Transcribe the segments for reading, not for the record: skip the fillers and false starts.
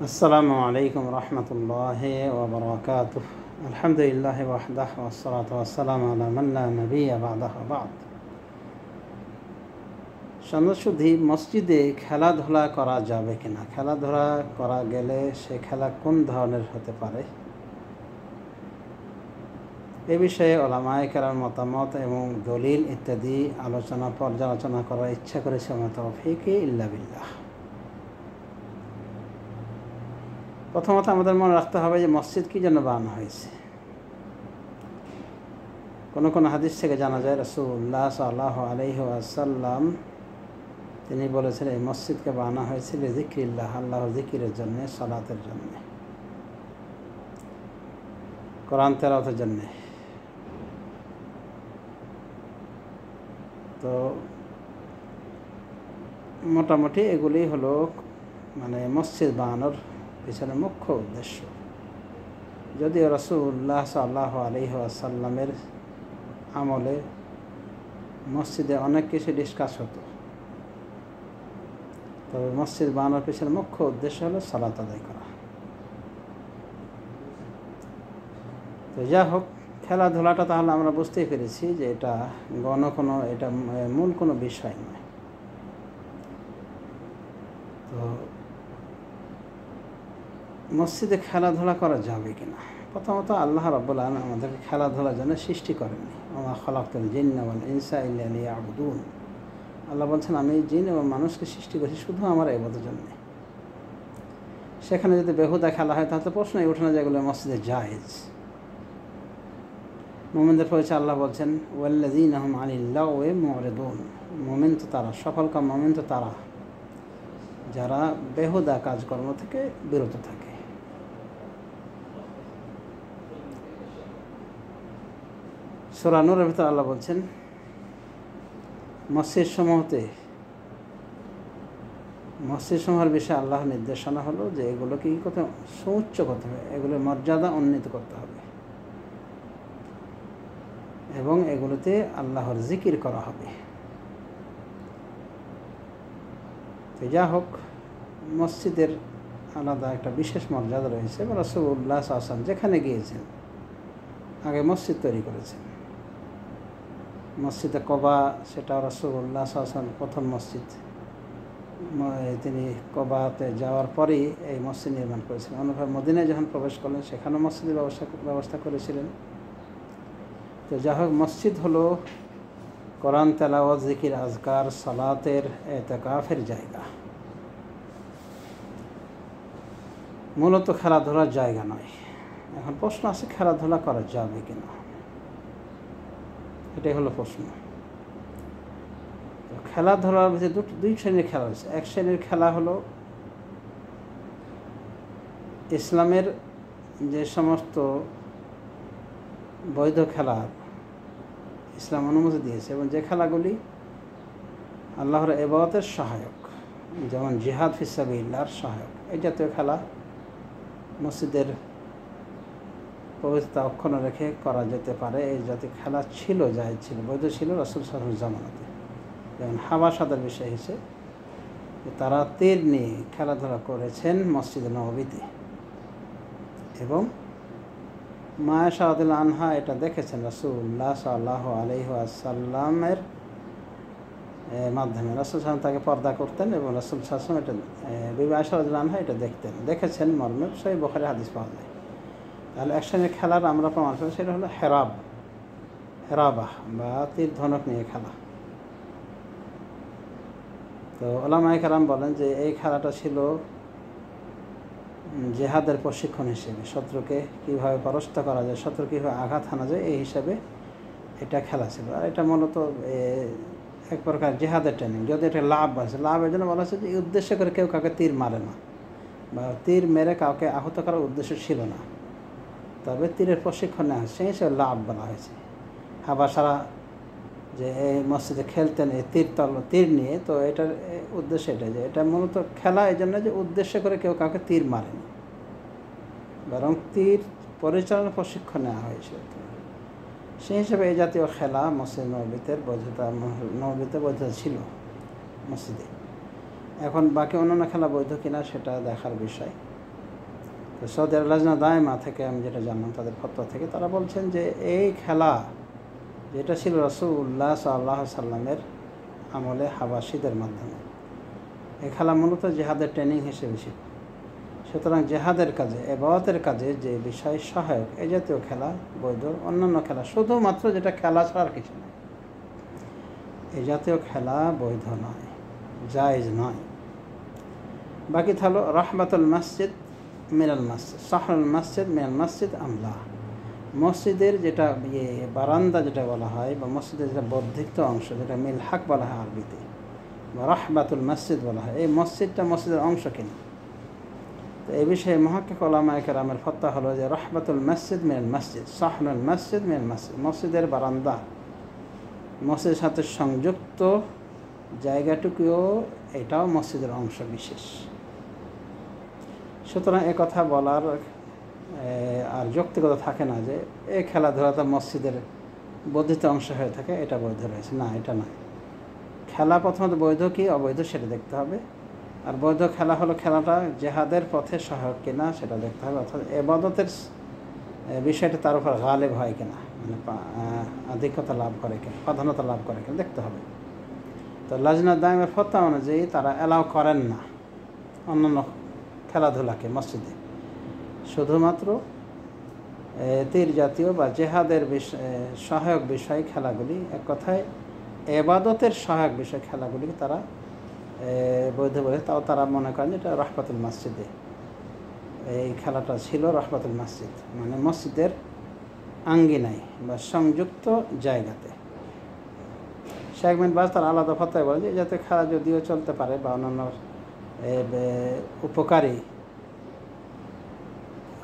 আসসালামু আলাইকুম রহমতুল্লাহি ওয়া বারাকাতুহ। আলহামদুলিল্লাহি ওয়াহদাহু ওয়াসসালাতু ওয়াসসালামু আলা মান লা নাবিয়্যা বা'দাহু বা'দ। সন্ন্যাসুদ্ধি মসজিদে খেলাধুলা করা যাবে কিনা, খেলাধুলা করা গেলে সে খেলা কোন ধরনের হতে পারে, এ বিষয়ে উলামায়ে কেরামের মতামত এবং দলিল ইত্যাদি পর্যালোচনা করার ইচ্ছা করেছে। ওয়া তাওফীকি ইল্লা বিল্লাহ। প্রথমত আমাদের মনে রাখতে হবে যে মসজিদ কি জন্য বানানো হয়েছে। কোন হাদিস থেকে জানা যায় রাসূলুল্লাহ সাল্লাল্লাহু আলাইহি ওয়াসাল্লাম তিনি বলেছেন এই মসজিদকে বানানো হয়েছিল যিকরিল্লাহ, আল্লাহর যিকিরের জন্য, সালাতের জন্য, কোরআন তেলাওয়াতের জন্য। তো মোটামুটি এগুলি হলো মসজিদ বানানোর পিছনে মুখ্য উদ্দেশ্য। যদিও রাসূলুল্লাহ সাল্লাল্লাহু আলাইহি ওয়াসাল্লামের আমলে মসজিদে অনেক কিছু ডিসকাস হতো, তবে মসজিদ বানানোর পিছনে মুখ্য উদ্দেশ্য হলো সালাত আদায় করা। তো যা হোক, খেলাধুলাটা তাহলে আমরা বুঝতেই পেরেছি যে এটা এটা মূল কোনো বিষয় নয়। তো মসজিদে খেলাধুলা করা যাবে কিনা, প্রথমত আল্লাহ রাব্বুল আলামিন আমাদেরকে খেলাধুলার জন্য সৃষ্টি করেননি। ওয়া খালাকতুল জিন্না ওয়াল ইনসা ইল্লা লিয়াবুদুন। আল্লাহ বলছেন আমি জিন এবং মানুষকে সৃষ্টি করেছি শুধু আমার ইবাদতের জন্য। সেখানে যদি বেহুদা খেলা হয় তাহলে প্রশ্নই ওঠে না যেগুলো মসজিদে জায়েজ। মুমিনদের পরিচয় আল্লাহ বলছেন ওয়াল্লাযীনা হুম আনিল লাগওয়ি মুরিদুন। মুমিন তো তারা, সফলকাম মুমিন তো তারা যারা বেহুদা কাজকর্ম থেকে বিরত থাকে। সূরা নূরের ভিতরে আল্লাহ বলছেন মসজিদ সমূহের বিষয়ে আল্লাহর নির্দেশনা হলো যে এগুলোকে কী করতে হবে, সুউচ্চ করতে হবে, এগুলোর মর্যাদা উন্নীত করতে হবে এবং এগুলোতে আল্লাহর জিকির করা হবে। তো যা হোক, মসজিদের আলাদা একটা বিশেষ মর্যাদা রয়েছে। রাসূলুল্লাহ সাল্লাল্লাহু আলাইহি ওয়াসাল্লাম যেখানে গিয়েছেন আগে মসজিদ তৈরি করেছেন। মসজিদে কবা, সেটা রাসূলুল্লাহ সাল্লাল্লাহু আলাইহি ওয়াসাল্লাম প্রথম মসজিদ। তিনি কবাতে যাওয়ার পরেই এই মসজিদ নির্মাণ করেছিলেন। অন্যভাবে মদিনায় যখন প্রবেশ করলেন সেখানেও মসজিদের ব্যবস্থা করেছিলেন। তো যা হোক, মসজিদ হলো কোরআন তেলাওয়াত, জিকির, আজকার, সালাতের, ইতিকাফের জায়গা, মূলত খেলাধুলার জায়গা নয়। এখন প্রশ্ন আছে খেলাধুলা করা যাবে কিনা, এটাই হলো প্রশ্ন। তো খেলাধুলার ভিতরে দুই শ্রেণীর খেলা রয়েছে। এক শ্রেণীর খেলা হলো ইসলামের যে সমস্ত বৈধ খেলা ইসলাম অনুমতি দিয়েছে এবং যে খেলাগুলি আল্লাহর ইবাদতের সহায়ক, যেমন জিহাদ ফি সাবিলিল্লাহর সহায়ক, এই জাতীয় খেলা মসজিদের পবিত্রতা অক্ষুণ্ণ রেখে করা যেতে পারে। এই জাতীয় খেলা জায়েজ ছিল, বৈধ ছিল রাসূল সাল্লাল্লাহু আলাইহি ওয়াসাল্লামের জামানাতে। যেমন হাবাসাদের বিষয় হয়েছে যে তারা তীর নিয়ে খেলাধুলা করেছেন মসজিদে নববীতে এবং মা আয়েশা রাদিয়াল্লাহু আনহা এটা দেখেছেন রাসূলুল্লাহ সাল্লাল্লাহু আলাইহি ওয়াসাল্লামের মাধ্যমে। রাসূল সাল্লাল্লাহু আলাইহি ওয়াসাল্লাম তাকে পর্দা করতেন এবং রাসূল সাল্লাল্লাহু আলাইহি ওয়াসাল্লাম এটা বিবি আয়েশা রাদিয়াল্লাহু আনহা এটা দেখেছেন মর্মে সহিহ বুখারী হাদিস পাওয়া যায়। তাহলে এক শ্রেণীর খেলার আমরা প্রমাণ করি, সেটা হলো হেরাবাহ বা তীর ধনুক নিয়ে খেলা। তো উলামায়ে কেরাম বলেন যে এই খেলাটা ছিল জিহাদের প্রশিক্ষণ হিসেবে, শত্রুকে কীভাবে পরাস্ত করা যায়, শত্রু কীভাবে আঘাত হানা যায়, এই হিসাবে এটা খেলা ছিল। আর এটা মূলত এক প্রকার জিহাদের ট্রেনিং। যদি এটা লাভের জন্য বলা হচ্ছে যে এই উদ্দেশ্য করে কেউ কাউকে তীর মারে না বা তীর মেরে কাউকে আহত করার উদ্দেশ্য ছিল না, তবে তীরের প্রশিক্ষণ নেওয়া হচ্ছে, সেই হিসেবে লাভ বলা হয়েছে। হাবাসারা যে এই মসজিদে খেলতেন এই তীর নিয়ে, তো এটার উদ্দেশ্য এটা যে এটা মূলত খেলা এই জন্য যে উদ্দেশ্য করে কেউ কাউকে তীর মারেনি, বরং তীর পরিচালনার প্রশিক্ষণ নেওয়া হয়েছে। সেই হিসাবে এই জাতীয় খেলা মসজিদ নববীতে বৈধতা ছিল মসজিদে। এখন বাকি অন্যান্য খেলা বৈধ কিনা সেটা দেখার বিষয়। তো সৌদি আরব লাজনা দায়মা থেকে আমি যেটা জানলাম তাদের ফতোয়া থেকে, তারা বলছেন যে এই খেলা যেটা ছিল রাসূলুল্লাহ সাল্লাল্লাহু আলাইহি সাল্লামের আমলে হাবাসীদের মাধ্যমে, এই খেলা মূলত জিহাদের ট্রেনিং হিসেবে ছিল। সুতরাং জিহাদের কাজে, ইবাদতের কাজে যে বিষয় সহায়ক, এই জাতীয় খেলা বৈধ। অন্যান্য খেলা শুধুমাত্র যেটা খেলা ছাড়ার কিছু নয়, এই জাতীয় খেলা বৈধ নয়, জায়েজ নয়। বাকি থাকলো রাহমাতুল মসজিদ মিনাল মসজিদ, সাহরুল মসজিদ মিনাল মসজিদ আমলা, মসজিদের যেটা বারান্দা যেটা বলা হয়, বা মসজিদের যেটা বর্ধিত অংশ, যেটা মিলহাক বলা হয় আরবিতে, বা রাহমাতুল মসজিদ বলা হয়, এই মসজিদটা মসজিদের অংশ কিনা। তো এই বিষয়ে মুহাক্কিক উলামায়ে কেরামের ফতোয়া হলো যে রাহমাতুল মসজিদ মিনাল মসজিদ, সাহরুল মসজিদ মিনাল মসজিদ, মসজিদের বারান্দা, মসজিদের সাথে সংযুক্ত জায়গাটুকুও এটাও মসজিদের অংশ বিশেষ। সুতরাং কথা বলার আর যৌক্তিকতা থাকে না যে এই খেলাধুলা তো মসজিদের বর্ধিত অংশ হয়ে থাকে, এটা বৈধ রয়েছে। না, এটা নয়। খেলা প্রথমত বৈধ কি অবৈধ সেটা দেখতে হবে, আর বৈধ খেলা হলো খেলাটা জেহাদের পথে সহায়ক কিনা সেটা দেখতে হবে, অর্থাৎ ইবাদতের বিষয়টা তার উপর গালেব হয় কিনা, মানে আধিক্যতা লাভ করে কিনা, প্রাধান্যতা লাভ করে কিনা দেখতে হবে। তো লাজনা দায়মের ফতোয়া অনুযায়ী তারা অ্যালাউ করেন না অন্যান্য খেলাধুলাকে মসজিদে, শুধুমাত্র তীর জাতীয় বা জেহাদের সহায়ক বিষয় খেলাগুলি, এক কথায় ইবাদতের সহায়ক বিষয় খেলাগুলিকে তারা বৈধ বলে। তাও তারা মনে করেন এটা রাহমাতুল মসজিদে, এই খেলাটা ছিল রাহমাতুল মসজিদ, মানে মসজিদের আঙ্গিনায় বা সংযুক্ত জায়গাতে। শেখ বিন বাজ তার আলাদা ফতোয়া বলে যে যাতে খেলা যদিও চলতে পারে বা অন্যান্য উপকারী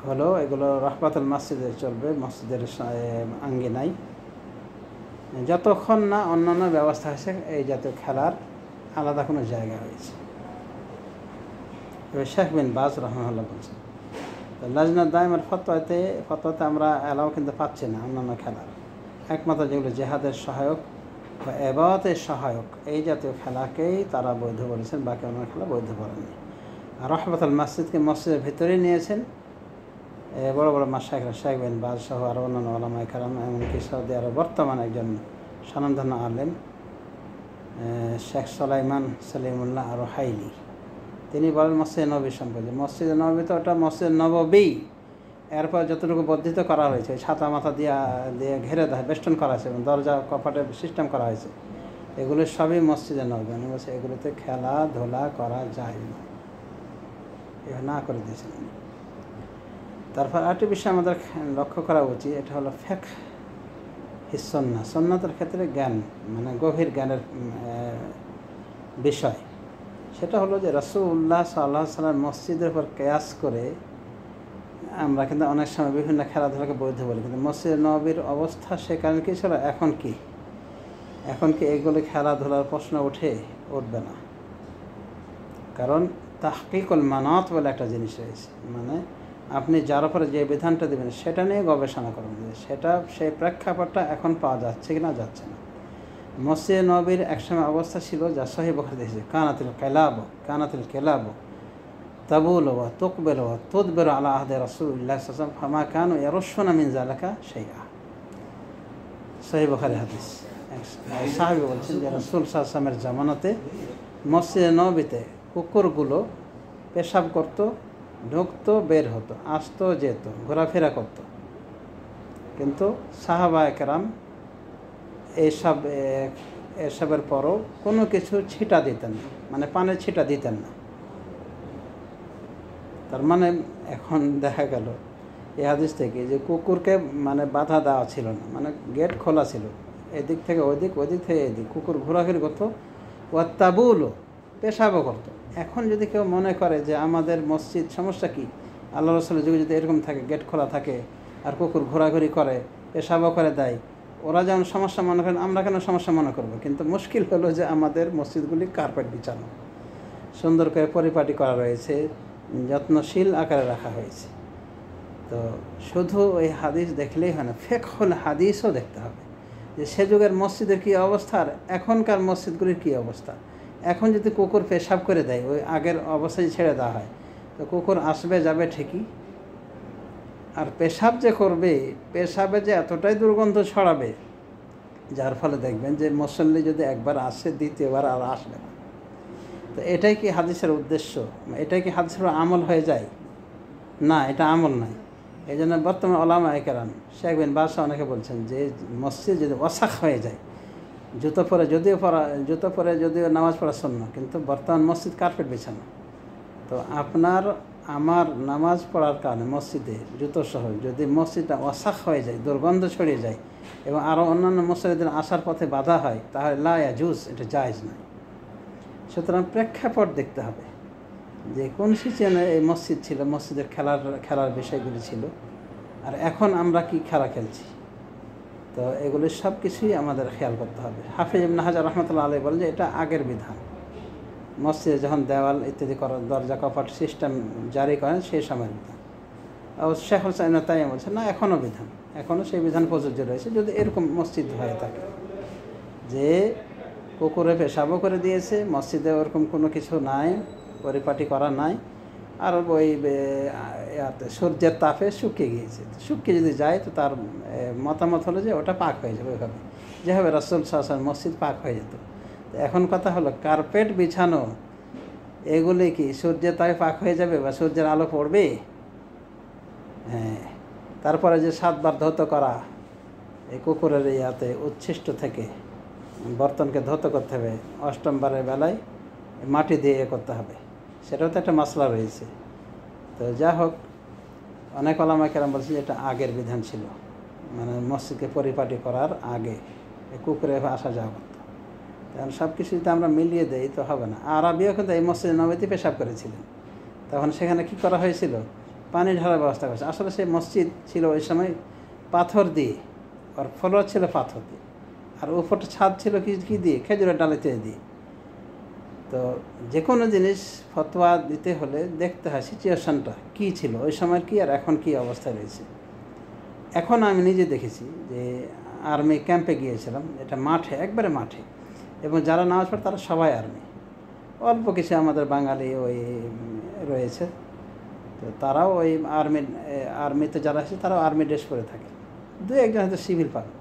হলো, এগুলো রাহমাতুল মসজিদে চলবে, মসজিদের আঙ্গিনায়, যতক্ষণ না অন্যান্য ব্যবস্থা হয়েছে এই জাতীয় খেলার আলাদা কোনো জায়গা হয়েছে। এবার শেখ বিন বাজ রাহমাহুল্লাহ বলছেন। তো লাজনা দায়মের ফতোয়াতে আমরা অ্যালাউ কিন্তু পাচ্ছি না অন্যান্য খেলার, একমাত্র যেগুলো জেহাদের সহায়ক বা ইবাদতের সহায়ক এই জাতীয় খেলাকেই তারা বৈধ বলেছেন, বাকি অন্য খেলা বৈধ করেননি। আর রাহমাতুল মসজিদকে মসজিদের ভিতরেই নিয়েছেন বড় বড় মাশায়েখরা, শেখ বিন বাজ সহ আরও অন্যান্য উলামায়ে কেরাম, এমনকি সৌদি আরব বর্তমানে একজন স্বনামধন্য আলেম শেখ সুলাইমান সলিমুল্লাহ রুহাইলি, তিনি বলেন মসজিদ নববী সম্পর্কে, মসজিদ নববী তো ওটা মসজিদ নববী, এরপর যতটুকু বর্ধিত করা হয়েছে, ছাতা মাথা দিয়ে ঘেরে দেয়, বেষ্টন করা হয়েছে এবং দরজা কপাটের সিস্টেম করা হয়েছে, এগুলো সবই মসজিদে নববী। মানে বলছে এগুলোতে খেলাধুলা করা যায় না, এভাবে না করে দিয়েছিলেন। তারপর আরেকটি বিষয় আমাদের লক্ষ্য করা উচিত, এটা হলো ফিকহ সুন্নাহ, সুন্নাতের ক্ষেত্রে জ্ঞান, মানে গভীর জ্ঞানের বিষয়। সেটা হলো যে রাসূলুল্লাহ সাল্লাল্লাহু আলাইহি ওয়াসাল্লাম মসজিদের উপর কিয়াস করে আমরা কিন্তু অনেক সময় বিভিন্ন খেলাধুলাকে বৈধ বলি, কিন্তু মসজিদ নববীর অবস্থা সে কারণে কী ছিল, এখন কি এগুলো খেলাধুলার প্রশ্ন উঠবে না। কারণ তাহকিকুল মানাত বলে একটা জিনিস রয়েছে, মানে আপনি যার উপরে যে বিধানটা দেবেন সেটা নিয়ে গবেষণা করবেন, সেটা সেই প্রেক্ষাপটটা এখন পাওয়া যাচ্ছে কি না যাচ্ছে না। মসজিদ নববীর একসময় অবস্থা ছিল যা সহিহ বুখারীতে এসেছে, কানাতিল কেলাব তাবুল ওয়া তুকবিল ওয়া তুদবির আলা আহদি রাসূলিল্লাহ সাল্লাল্লাহু আলাইহি ওয়াসাল্লাম ফামা কানু ইয়ারুশুনা মিন যালিকা শাইআ। সহিহ বুখারী হাদিস। সাহাবী বলছেন যে রাসূল সাল্লাল্লাহু আলাইহি ওয়াসাল্লামের জামানাতে মসজিদ নববীতে কুকুরগুলো পেশাব করত, ঢুকতো, বের হতো, আসতো, যেত, ঘোরাফেরা করত, কিন্তু সাহাবায়ে কেরাম এসবের পরও কোনো কিছু ছিটা দিতেন না, মানে পানের ছিটা দিতেন না। তার মানে এখন দেখা গেল এই হাদিস থেকে যে কুকুরকে মানে বাধা দেওয়া ছিল না, মানে গেট খোলা ছিল, এদিক থেকে ওইদিক, ওইদিক থেকে এদিক, কুকুর ঘোরাঘুরি করতো, ওয়াত্তাবুলও পেশাবও করতো। এখন যদি কেউ মনে করে যে আমাদের মসজিদ সমস্যা কি, আল্লাহ রাসূলের যুগে যদি এরকম থাকে, গেট খোলা থাকে আর কুকুর ঘোরাঘুরি করে, পেশাবও করে দেয়, ওরা যেমন সমস্যা মনে করেন আমরা কেন সমস্যা মনে করব। কিন্তু মুশকিল হলো যে আমাদের মসজিদগুলি কার্পেট বিছানো, সুন্দর করে পরিপাটি করা রয়েছে, যত্নশীল আকারে রাখা হয়েছে। তো শুধু ওই হাদিস দেখলেই হয় না, ফিকহুল হাদিসও দেখতে হবে যে সে যুগের মসজিদের কী অবস্থা আর এখনকার মসজিদগুলির কী অবস্থা। এখন যদি কুকুর পেশাব করে দেয়, ওই আগের অবস্থায় ছেড়ে দেওয়া হয়, তো কুকুর আসবে যাবে ঠিকই, আর পেশাব যে করবে, পেশাবে যে এতটাই দুর্গন্ধ ছড়াবে, যার ফলে দেখবেন যে মুসল্লি যদি একবার আসে দ্বিতীয়বার আর আসবে না। তো এটাই কি হাদিসের উদ্দেশ্য? এটাই কি হাদিসের আমল হয়ে যায়? না, এটা আমল নাই। এই জন্য বর্তমানে ওলামায়ে কেরাম, শেখ বিন বাজ অনেকে বলছেন যে মসজিদ যদি ওয়াসাখ হয়ে যায়, জুতো পরে যদিও নামাজ পড়া সুন্নাহ, কিন্তু বর্তমান মসজিদ কার্পেট বিছানো। তো আমার নামাজ পড়ার কারণে মসজিদে জুতো সহ যদি মসজিদটা ওয়াসাখ হয়ে যায়, দুর্গন্ধ ছড়িয়ে যায় এবং আরও অন্যান্য মসজিদের আসার পথে বাধা হয়, তাহলে লা ইয়াজুজ, এটা জায়েজ নয়। সুতরাং প্রেক্ষাপট দেখতে হবে যে কোন সিজনে এই মসজিদ ছিল, মসজিদের খেলার বিষয়গুলি ছিল, আর এখন আমরা কি খেলা খেলছি। তো এগুলি সব কিছুই আমাদের খেয়াল করতে হবে। হাফিজ ইবনে হাজার রাহমাতুল্লাহ আলাইহি বলেন যে এটা আগের বিধান, মসজিদে যখন দেওয়াল ইত্যাদি করার দরজা কপাট সিস্টেম জারি করেন সেই সময়ের বিধান। আর শেখুল ইসলাম ইবনে তাইমিয়া বলছেন না, এখনও বিধান, এখনও সেই বিধান প্রযোজ্য রয়েছে যদি এরকম মসজিদ হয়ে থাকে যে কুকুরে পেশাবও করে দিয়েছে, মসজিদে ওরকম কোনো কিছু নাই, পরিপাটি করা নাই, আর ওই সূর্যের তাপে শুকিয়ে গিয়েছে। শুকিয়ে যদি যায় তো তার মতামত হলো যে ওটা পাক হয়ে যাবে, ওইভাবে যেভাবে রাসূল সাল্লাল্লাহু আলাইহি ওয়াসাল্লাম মসজিদ পাক হয়ে যেত। তো এখন কথা হলো কার্পেট বিছানো, এগুলি কি সূর্যের তাপে পাক হয়ে যাবে বা সূর্যের আলো পড়বে? হ্যাঁ। তারপরে যে 7 বার ধৌত করা, এই কুকুরের ইয়াতে উচ্ছিষ্ট থেকে বর্তনকে ধৌত করতে হবে, 8ম বারের বেলায় মাটি দিয়ে করতে হবে, সেটাও তো একটা মাসলা রয়েছে। তো যা হোক, অনেক ওলামায়ে কেরাম বলছেন যে এটা আগের বিধান ছিল, মানে মসজিদকে পরিপাটি করার আগে কুকুরে আসা যাওয়া করতো। কারণ সব কিছু যদি আমরা মিলিয়ে দেই তো হবে না। আরবিও কিন্তু এই মসজিদে নববীতে পেশাব করেছিলেন, তখন সেখানে কি করা হয়েছিল? পানি ঢালার ব্যবস্থা করেছে। আসলে সেই মসজিদ ছিল ওই সময় পাথর দিয়ে, আর ফ্লোর ছিল পাথর দিয়ে, আর উপরটা ছাদ ছিল কি দিয়ে? খেজুরের ডালিতে দিয়ে। তো যে কোনো জিনিস ফতোয়া দিতে হলে দেখতে হয় সিচুয়েশনটা কী ছিল, ওই সময় কি আর এখন কি অবস্থায় রয়েছে। এখন আমি নিজে দেখেছি যে আর্মি ক্যাম্পে গিয়েছিলাম, এটা মাঠে, একবারে মাঠে, এবং যারা নামাজ পড়ে তারা সবাই আর্মি, অল্প কিছু আমাদের বাঙালি ওই রয়েছে, তো তারাও ওই আর্মিতে যারা আছে তারাও আর্মি ড্রেস পরে থাকে, 2-1 হয়তো সিভিল পাবে।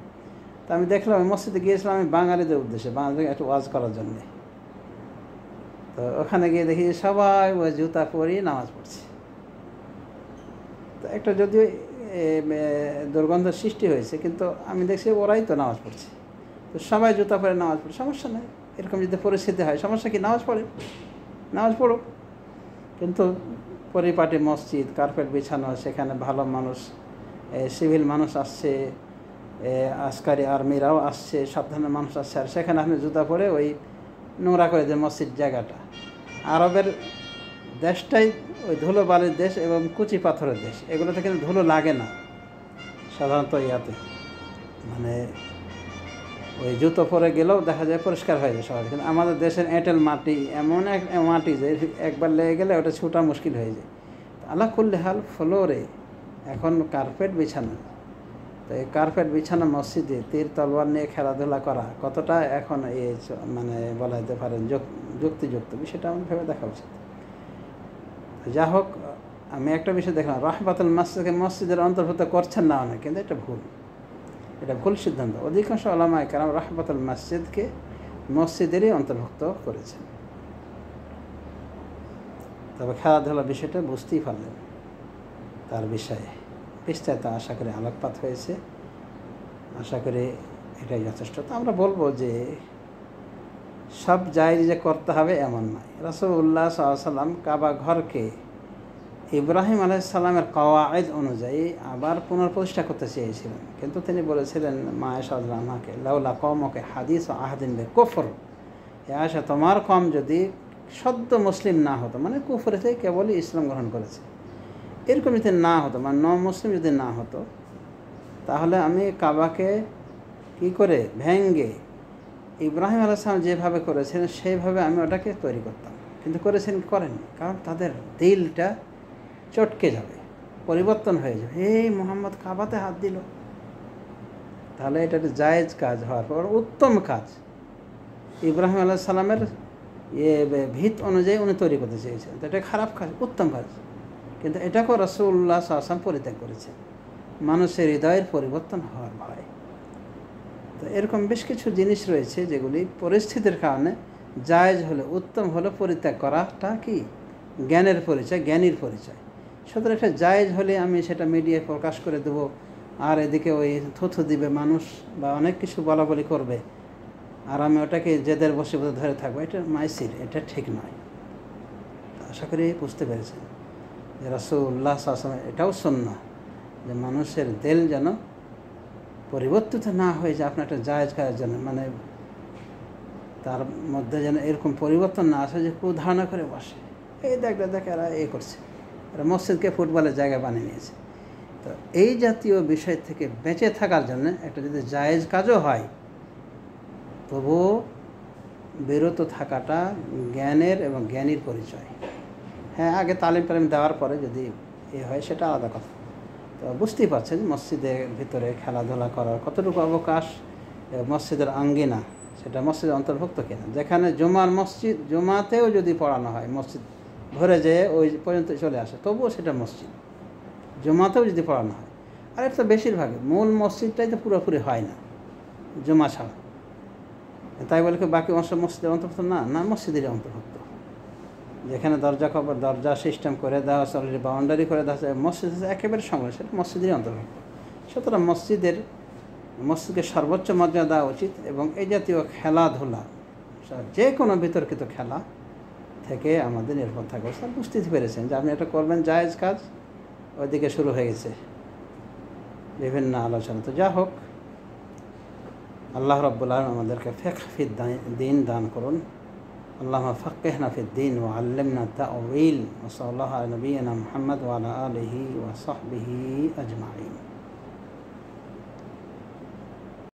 তো আমি দেখলাম ওই মসজিদে গিয়েছিলাম আমি বাঙালিদের উদ্দেশ্যে, বাঙালিদের একটু ওয়াজ করার জন্যে। তো ওখানে গিয়ে দেখি সবাই ওই জুতা পরিয়ে নামাজ পড়ছে। তো একটা যদিও দুর্গন্ধের সৃষ্টি হয়েছে, কিন্তু আমি দেখছি ওরাই তো নামাজ পড়ছে। তো সবাই জুতা পরে নামাজ পড়ে, সমস্যা নেই। এরকম যদি পরিস্থিতি হয়, সমস্যা কি? নামাজ পড়ুক। কিন্তু পরিপাটি মসজিদ, কার্পেট বিছানো, সেখানে ভালো মানুষ, সিভিল মানুষ আসছে, আস্কারি আর্মিরাও আসছে, সব ধরনের মানুষ আসছে, আর সেখানে আপনি জুতা পরে ওই নোংরা করে দেন মসজিদ জায়গাটা। আরবের দেশটাই ওই ধুলো বালির দেশ এবং কুচি পাথরের দেশ, এগুলোতে কিন্তু ধুলো লাগে না সাধারণত। ইয়াতে মানে ওই জুতো পরে গেলেও দেখা যায় পরিষ্কার হয়ে যায় সহজে, কিন্তু আমাদের দেশের এঁটেল মাটি এমন এক মাটি যে একবার লেগে গেলে ওটা ছুটা মুশকিল হয়ে যায়। আল্লাহ কুল্লি হাল ফ্লোরে এখন কার্পেট বিছানো। তো এই কার্পেট বিছানো মসজিদে তীর তলোয়ার নিয়ে খেলাধুলা করা কতটা এখন এই মানে বলা যেতে পারেন যুক্তিযুক্ত, বিষয়টা আমার ভেবে দেখা উচিত। যা হোক, আমি একটা বিষয় দেখলাম, রাহবাতুল মাসজিদকে মসজিদের অন্তর্ভুক্ত করছেন না অনেক, কিন্তু এটা ভুল সিদ্ধান্ত। অধিকাংশ ওলামায়ে কেরাম রাহবাতুল মাসজিদকে মসজিদেরই অন্তর্ভুক্ত করেছেন। তবে খেলাধুলার বিষয়টা বুঝতেই পারলেন, তার বিষয়ে বিস্তারিত আশা করি আলোকপাত হয়েছে, আশা করি এটাই যথেষ্ট। তো আমরা বলবো যে সব জায়েজ যে করতে হবে এমন নয়। রাসূলুল্লাহ সাল্লাল্লাহু আলাইহি ওয়াসাল্লাম কাবা ঘরকে ইব্রাহিম আলাইহিস সালামের কওয়ায়েদ অনুযায়ী আবার পুনঃপ্রতিষ্ঠা করতে চেয়েছিলেন, কিন্তু তিনি বলেছিলেন মা আয়েশা রাদিয়াল্লাহু আনহাকে, লাউলা কওমুকা হাদিস আহদিন বিকুফর, আয়েশা তোমার কম যদি সদ্য মুসলিম না হতো, মানে কুফরে থেকে কেবলই ইসলাম গ্রহণ করেছে, এরকম যদি না হতো, মানে মুসলিম যদি না হতো, তাহলে আমি কাবাকে কি করে ভেঙ্গে ইব্রাহিম আলাইহিস সালাম যেভাবে করেছিলেন সেইভাবে আমি ওটাকে তৈরি করতাম। কিন্তু করেননি, কারণ তাদের দিলটা চটকে যাবে, পরিবর্তন হয়ে যাবে। এই মুহাম্মদ কাবাতে হাত দিল, তাহলে এটা একটা জায়েজ কাজ হওয়ার পর উত্তম কাজ, ইব্রাহিম আলাইহিস সালামের ভিত অনুযায়ী উনি তৈরি করতে চেয়েছেন, তো এটা খারাপ কাজ, উত্তম কাজ। কিন্তু এটাকেও রাসূলুল্লাহ সাল্লাল্লাহু আলাইহি ওয়াসাল্লাম পরিত্যাগ করেছেন মানুষের হৃদয়ের পরিবর্তন হওয়ার ভয়। তো এরকম বেশ কিছু জিনিস রয়েছে যেগুলি পরিস্থিতির কারণে জায়েজ হলে, উত্তম হলে পরিত্যাগ করাটা কি জ্ঞানের পরিচয়, জ্ঞানীর পরিচয়। সুতরাং একটা জায়েজ হলে আমি সেটা মিডিয়ায় প্রকাশ করে দেবো, আর এদিকে ওই থুথু দিবে মানুষ বা অনেক কিছু বলা বলি করবে, আর আমি ওটাকে জেদের বসে ধরে থাকবো, এটা মাইসির, এটা ঠিক নয়। আশা করি বুঝতে পেরেছেন যে রাসূলুল্লাহ সাল্লাল্লাহু আলাইহি ওয়াসাল্লাম এটাও সুন্নাহ যে মানুষের দিল যেন পরিবর্তিত না হয়ে যায় আপনার একটা জায়েজ কাজের জন্য, মানে তার মধ্যে যেন এরকম পরিবর্তন না আসে যে ধারণা করে বসে, এই দেখ এরা এ করছে, এরা মসজিদকে ফুটবলের জায়গা বানিয়ে নিয়েছে। তো এই জাতীয় বিষয় থেকে বেঁচে থাকার জন্য একটা যদি জায়েজ কাজও হয় তবুও বিরত থাকাটা জ্ঞানের এবং জ্ঞানীর পরিচয়। হ্যাঁ, আগে তালিম দেওয়ার পরে যদি এ হয় সেটা আলাদা কথা। তো বুঝতেই পারছেন মসজিদের ভিতরে খেলাধুলা করার কতটুকু অবকাশ, মসজিদের আঙ্গিনা সেটা মসজিদের অন্তর্ভুক্ত কিনা। যেখানে জুমাতেও যদি পড়ানো হয়, মসজিদ ভরে যেয়ে ওই পর্যন্ত চলে আসে, তবুও সেটা মসজিদ। জুমাতেও যদি পড়ানো হয়, আর এটা তো বেশিরভাগই মূল মসজিদটাই তো পুরোপুরি হয় না জুমা ছাড়া, তাই বলে কি বাকি অংশ মসজিদের অন্তর্ভুক্ত না, মসজিদেরই অন্তর্ভুক্ত। যেখানে দরজা সিস্টেম করে দেওয়া হচ্ছে, অলরেডি বাউন্ডারি করে দেওয়া হচ্ছে, মসজিদ একেবারে সংগ্রহ, সেটা মসজিদেরই অন্তর্ভুক্ত। সুতরাং মসজিদকে সর্বোচ্চ মর্যাদা দেওয়া উচিত। এবং এই জাতীয় খেলাধুলা, যে কোনো বিতর্কিত খেলা থেকে আমাদের নির্ভর থাকবে। স্যার বুঝতে পেরেছেন যে আপনি এটা করবেন জায়েজ কাজ, ওইদিকে শুরু হয়ে গেছে বিভিন্ন আলোচনা। তো যা হোক, আল্লাহ রাব্বুল আলামিন আমাদেরকে ফিকহ ফিদ দ্বীন দান করুন। আল্লাহুম্মা ফাক্কিহনা ফিদ দ্বীন ওয়া আল্লিমনা তা'ওয়ীল। ওয়া সাল্লাল্লাহু আলা নবিয়িনা মুহাম্মদ ওয়া আলা আলিহি ওয়া সাহবিহি আজমাইন।